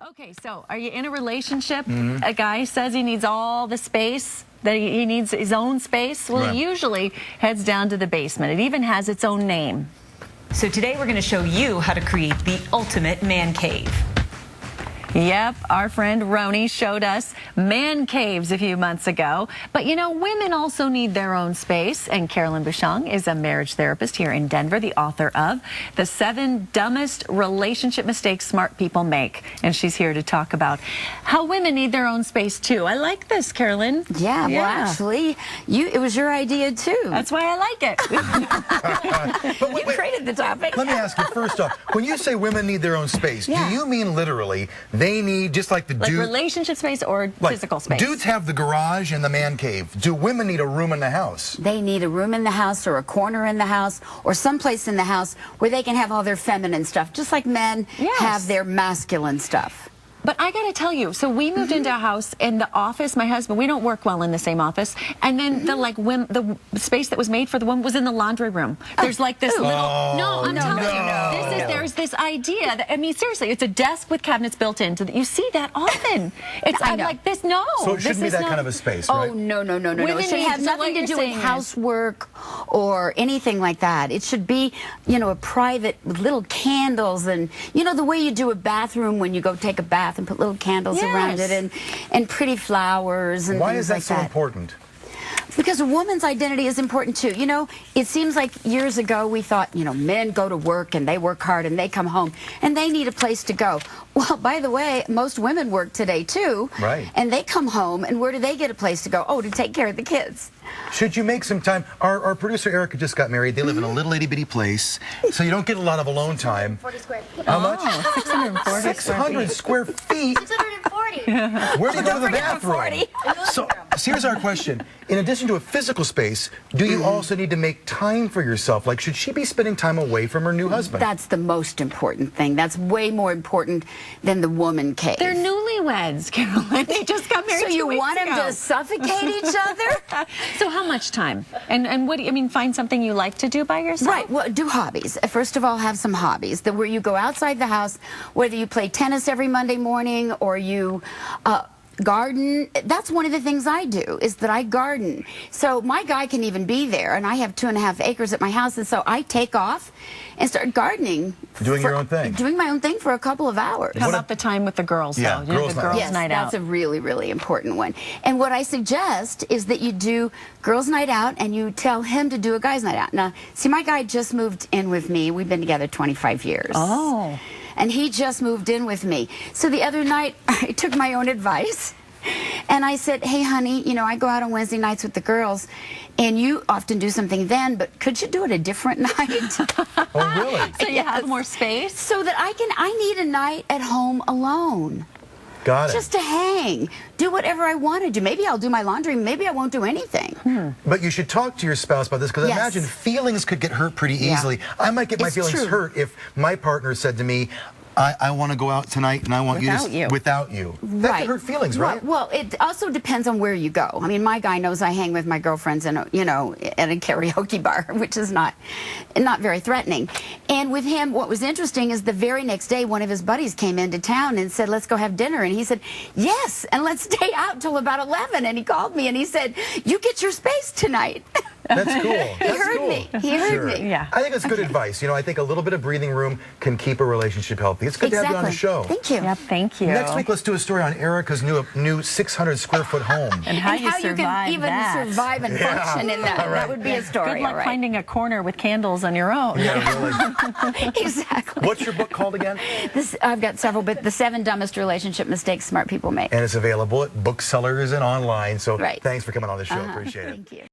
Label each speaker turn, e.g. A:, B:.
A: Okay, so are you in a relationship? A guy says he needs all the space, that he needs his own space. Well,
B: Right.
A: he usually heads down to the basement. It even has its own name.
C: So today we're going to show you how to create the ultimate man cave.
A: Yep, our friend Roni showed us man caves a few months ago. But you know, women also need their own space. And Carolyn Bushong is a marriage therapist here in Denver, the author of The 7 Dumbest Relationship Mistakes Smart People Make. And she's here to talk about how women need their own space too. I like this, Carolyn.
D: Yeah, well, actually, it was your idea too.
A: That's why I like it.
D: You created the topic.
B: Let me ask you first off, when you say women need their own space,
D: Yeah.
B: do you mean literally they need, just like the
A: Like
B: dude,
A: relationship space or
B: like
A: physical space?
B: dudes have the garage and the man cave. Do women need a room in the house?
D: They need a room in the house or a corner in the house or someplace in the house where they can have all their feminine stuff, just like men have their masculine stuff.
A: But I got to tell you, so we moved into a house in the office. My husband, we don't work well in the same office. And then the space that was made for the woman was in the laundry room. There's like this little, I'm telling you, there's this idea that, I mean, seriously, it's a desk with cabinets built into that. You see that often. I'm like, this, no.
B: So it shouldn't be that kind of a space, right?
D: Oh, no.
A: Women
D: It should have nothing to do with housework or anything like that. It should be, you know, a private with little candles and, you know, the way you do a bathroom when you go take a bath and put little candles around it and pretty flowers and
B: Why
D: things
B: is that
D: like
B: so important?
D: Because a woman's identity is important too. You know, it seems like years ago we thought, you know, men go to work and they work hard and they come home and they need a place to go. Well, by the way, most women work today too.
B: Right.
D: And they come home and where do they get a place to go? Oh, to take care of the kids.
B: Should you make some time? Our producer Erica just got married. They live in a little itty bitty place, so you don't get a lot of alone time.
E: 40 square feet.
B: How much?
A: 640
B: 600 square feet.
E: 640.
B: Where do you go to the bathroom? So here's our question. In addition to a physical space, do you also need to make time for yourself? Like, should she be spending time away from her new husband?
D: That's the most important thing. That's way more important than the woman cave.
A: They're newlyweds, Carolyn. They just got married.
D: So you
A: 2 weeks
D: want them
A: ago.
D: to suffocate each other?
A: So how much time? And what do you mean? Find something you like to do by yourself?
D: Right. Well, do hobbies. First of all, have some hobbies where you go outside the house, whether you play tennis every Monday morning or you garden. That's one of the things I do, is that I garden. So my guy can even be there, and I have 2.5 acres at my house, and so I take off and start gardening.
B: Doing your own thing.
D: Doing my own thing for a couple of hours.
A: How about the time with the girls,
B: Yeah,
A: though? You know,
B: girls'
A: the
B: night out.
A: girls' night out.
D: That's a really, really important one. And what I suggest is that you do girls' night out and you tell him to do a guy's night out. Now, see, my guy just moved in with me. We've been together 25 years.
A: Oh.
D: And he just moved in with me. So the other night, I took my own advice. And I said, hey, honey, you know, I go out on Wednesday nights with the girls, and you often do something then, but could you do it a different night?
B: Oh, really?
A: So you have more space?
D: So that I need a night at home alone.
B: Got it.
D: Just to hang, do whatever I want to do. Maybe I'll do my laundry, maybe I won't do anything.
B: But you should talk to your spouse about this, because I imagine feelings could get hurt pretty easily. I might get my feelings hurt if my partner said to me, I want to go out tonight and I want without you. That could hurt feelings, right?
D: Well, it also depends on where you go. I mean, my guy knows I hang with my girlfriends in you know, at a karaoke bar, which is not very threatening. And with him, what was interesting is the very next day, one of his buddies came into town and said, let's go have dinner. And he said, yes, and let's stay out till about 11. And he called me and he said, you get your space tonight.
B: That's cool.
D: He heard me. He heard me.
A: Yeah.
B: I think it's good advice. You know, I think a little bit of breathing room can keep a relationship healthy. It's good to have you on the show.
D: Thank you.
A: Yep, thank you.
B: Next week, let's do a story on Erica's new 600 square foot home.
A: And how you
D: can even survive and function in that. That would be a story.
A: Good luck finding a corner with candles on your own.
B: Yeah, really.
D: Exactly.
B: What's your book called again?
D: I've got several, but The 7 Dumbest Relationship Mistakes Smart People Make.
B: And it's available at booksellers and online. So thanks for coming on the show. Appreciate it.
D: Thank you.